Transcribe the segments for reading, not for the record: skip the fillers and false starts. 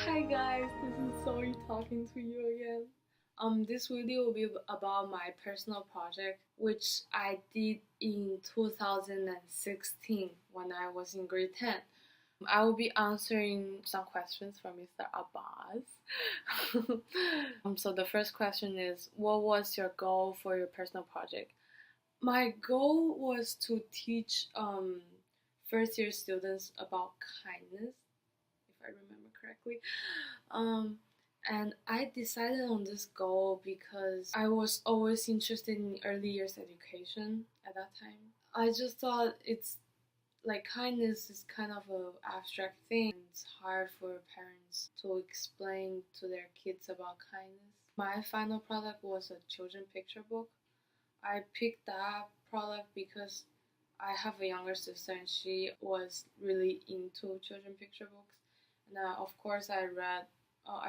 Hi guys, this is Zoe talking to you again. This video will be about my personal project, which I did in 2016 when I was in grade 10. I will be answering some questions from Mr. Abbas. So the first question is, what was your goal for your personal project? My goal was to teach first year students about kindness, if I remember correctly. And I decided on this goal because I was always interested in early years education at that time. I just thought it's like kindness is kind of a abstract thing. It's hard for parents to explain to their kids about kindness. My final product was a children picture book. I picked that product because I have a younger sister and she was really into children picture books. And of course, I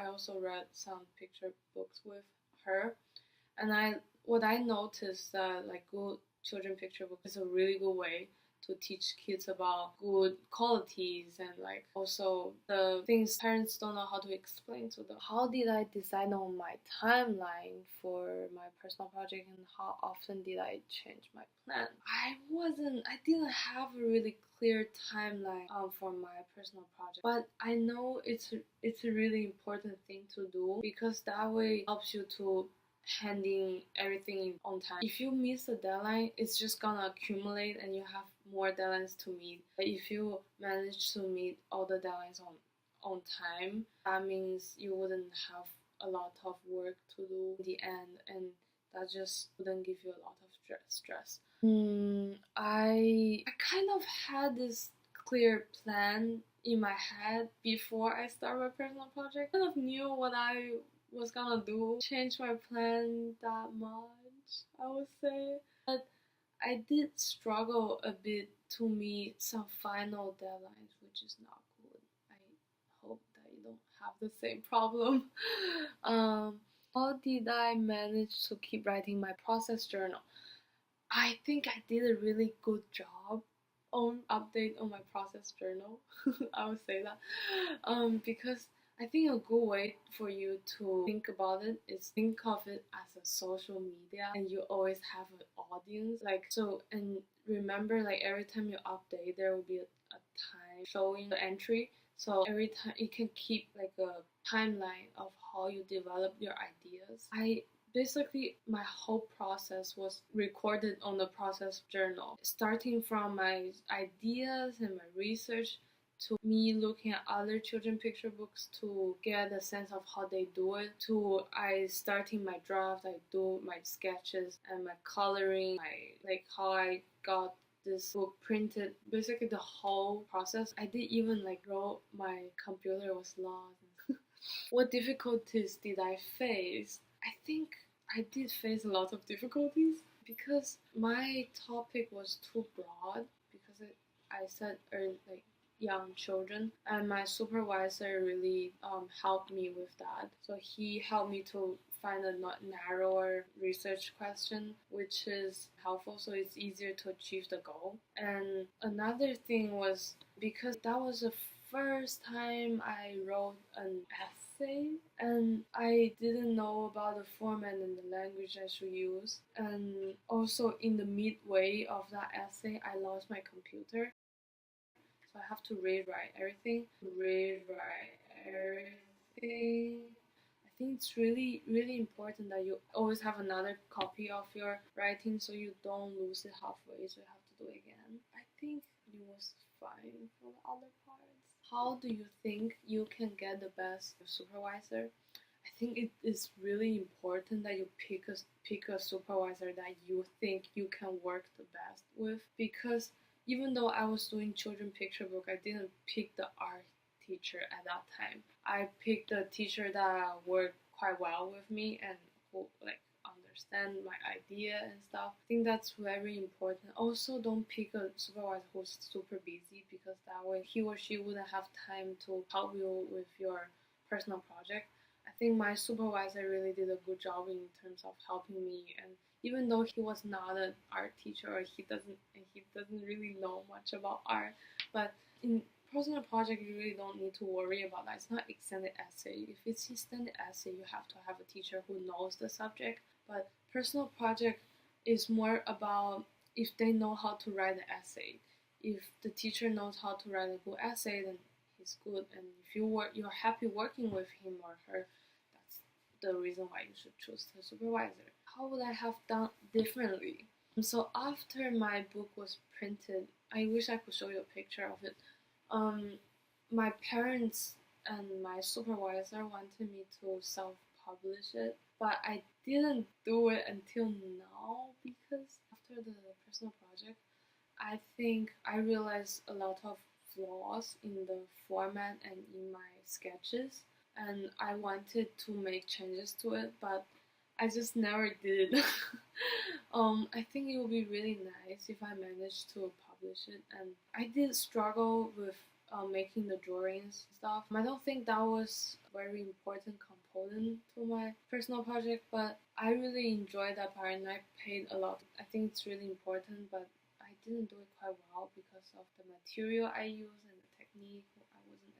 also read some picture books with her. And what I noticed that like good children picture book is a really good way to teach kids about good qualities and like also the things parents don't know how to explain to them. How did I decide on my timeline for my personal project and how often did I change my plan? I didn't have a really clear timeline for my personal project, but I know it's a really important thing to do because that way it helps you to handing everything on time. If you miss a deadline, it's just gonna accumulate and you have more deadlines to meet. But if you manage to meet all the deadlines on time, that means you wouldn't have a lot of work to do in the end, and that just wouldn't give you a lot of stress. I kind of had this clear plan in my head before I started my personal project. I kind of knew what I was gonna do. Change my plan that much, I would say. But I did struggle a bit to meet some final deadlines, which is not good. I hope that you don't have the same problem. How did I manage to keep writing my process journal? I think I did a really good job on update on my process journal. I would say that because I think a good way for you to think about it is think of it as a social media and you always have an audience. Like so, and remember like every time you update there will be a time showing the entry. So every time you can keep like a timeline of how you develop your ideas. Basically, my whole process was recorded on the process journal, starting from my ideas and my research to me looking at other children picture books to get a sense of how they do it, to I starting my draft, I do my sketches and my coloring, how I got this book printed, basically the whole process. I did even like wrote my computer was lost. What difficulties did I face? I think I did face a lot of difficulties because my topic was too broad because I said like young children, and my supervisor really helped me with that. So he helped me to find a narrower research question, which is helpful so it's easier to achieve the goal. And another thing was because that was the first time I wrote an essay and I didn't know about the format and the language I should use. And also in the midway of that essay, I lost my computer. So I have to rewrite everything. I think it's really, really important that you always have another copy of your writing so you don't lose it halfway, so you have to do it again. I think it was fine for the other parts. How do you think you can get the best supervisor? I think it is really important that you pick a supervisor that you think you can work the best with, because even though I was doing children picture book, I didn't pick the art teacher at that time. I picked a teacher that worked quite well with me and who like understand my idea and stuff. I think that's very important. Also, don't pick a supervisor who's super busy because that way he or she wouldn't have time to help you with your personal project. I think my supervisor really did a good job in terms of helping me, and even though he was not an art teacher or he doesn't really know much about art, but in personal project, you really don't need to worry about that. It's not extended essay. If it's extended essay, you have to have a teacher who knows the subject. But personal project is more about if they know how to write an essay. If the teacher knows how to write a good essay, then he's good. And if you're happy working with him or her, that's the reason why you should choose the supervisor. How would I have done differently? So after my book was printed, I wish I could show you a picture of it. Um, my parents and my supervisor wanted me to self-publish it, but I didn't do it until now because after the personal project, I think I realized a lot of flaws in the format and in my sketches, and I wanted to make changes to it, but I just never did. I think it would be really nice if I managed to publish it, and I did struggle with making the drawings and stuff. I don't think that was a very important component to my personal project, but I really enjoyed that part and I paid a lot. I think it's really important, but I didn't do it quite well because of the material I used and the technique. I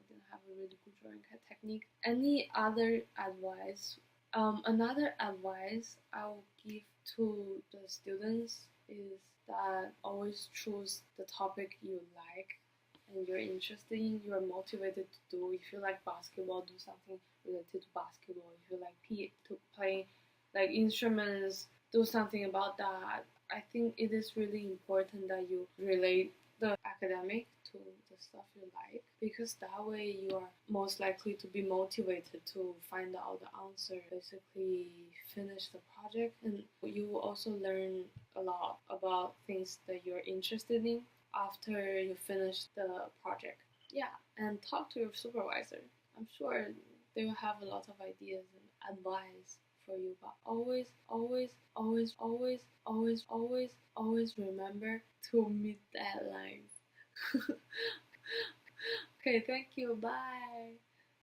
didn't have a really good drawing technique. Any other advice? Another advice I will give to the students is that always choose the topic you like and you're interested in, you're motivated to do. If you like basketball, do something related to basketball. If you like to play like instruments, do something about that. I think it is really important that you relate the academic to the stuff you like, because that way you are most likely to be motivated to find out the answer, basically finish the project, and you will also learn a lot about things that you're interested in after you finish the project. Yeah, and talk to your supervisor. I'm sure they will have a lot of ideas and advice for you, but always remember to meet deadlines. Okay, thank you. Bye.